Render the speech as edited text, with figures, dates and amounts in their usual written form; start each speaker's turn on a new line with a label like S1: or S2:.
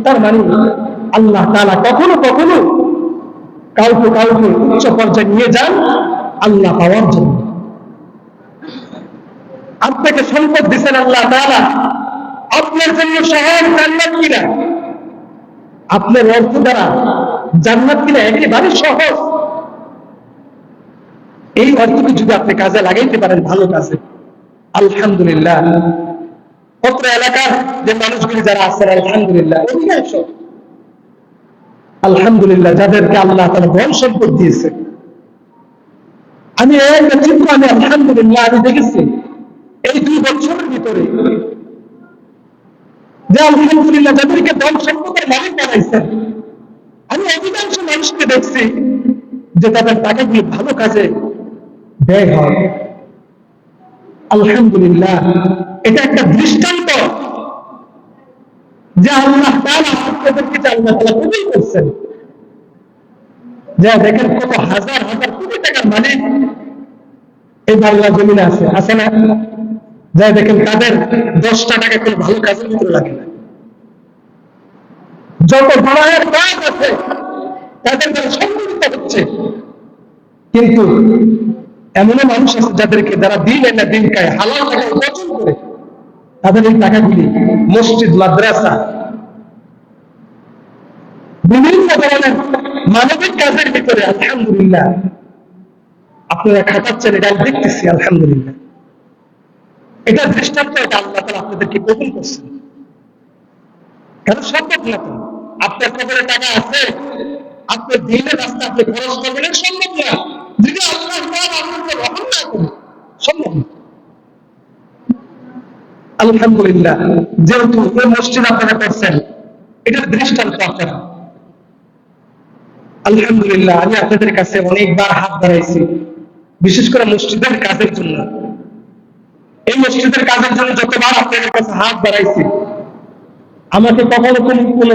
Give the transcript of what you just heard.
S1: তার মানে আল্লাহ তাআলা কখনো কখনো কাউকে কাউকে উচ্চ পর্যায়ে নিয়ে যান আল্লাহ পাওয়ার জন্য। আপনাকে সম্পদ দিচ্ছেন আল্লাহ তাআলা, আপনার জন্য সহজ জান্নাত কিনা, আপনার অর্থ দ্বারা জান্নাত কিনা একেবারে সহজ। এই অর্থকে যদি আপনি কাজে লাগাইতে পারেন ভালো কাজে, আলহামদুলিল্লাহ। অত্র এলাকার যে মানুষগুলি যারা আছেন আলহামদুলিল্লাহ, অধিকাংশ আলহামদুলিল্লাহ যাদেরকে আল্লাহ তাআলা ধন সম্পদ দিয়েছে, আমি একটা চিত্র আমি আলহামদুলিল্লাহ আমি দেখেছি এই 2 বছরের ভিতরে, যে আলহামদুলিল্লাহ যাদেরকে ধন সম্পদের মালিক বানাইছেন, আমি অধিকাংশ মানুষকে দেখছি যে তাদের টাকাগুলি ভালো কাজে ব্যয় হয়। আলহামদুলিল্লাহ, এটা একটা দৃষ্টান্ত যে আল্লাহ তাআলা আপনাদেরকে যে আল্লাহ তাআলা কবুল করছেন। যা দেখেন কত হাজার হাজার কোটি টাকার মালিক এই বাংলা জমিনে আছে, আছে না? যা দেখেন তাদের 10টা টাকা কোনো ভালো কাজের ভিতরে লাগে না। যত গুনাহের কাজ আছে তাদের দ্বারা সংগঠিত হচ্ছে, কিন্তু এমনও মানুষ আছে যাদেরকে যারা দিন এনে দিন খায়, হালাল টাকা উপার্জন করে, তাদের এই টাকাগুলি মসজিদ, মাদ্রাসা, বিভিন্ন ধরনের মানবিক কাজের ভিতরে আলহামদুলিল্লাহ আপনারা খাটাচ্ছেন। এটা আমি দেখতেছি আলহামদুলিল্লাহ। এটা দৃষ্টান্ত, এটা আল্লাহ তাআলা আপনাদেরকে কবুল করছেন। কারণ সম্ভব না তো, আপনার কবরে টাকা আছে, আপনার দিনের রাস্তা আপনি খরচ করবেন, এটা সম্ভব না যদি আল্লাহ তাআলা আপনাকে রহম না করেন, সম্ভব না। আলহামদুলিল্লাহ, যেহেতু ওই মসজিদ আপনারা করছেন, এটা দৃষ্টান্ত আপনারা। আলহামদুলিল্লাহ, আমি আপনাদের কাছে অনেকবার হাত বাড়াইছি, বিশেষ করে মসজিদের কাজের জন্য। এই মসজিদের কাজের জন্য যতবার আপনাদের কাছে হাত বাড়াইছি, আমাকে কখনো কোনো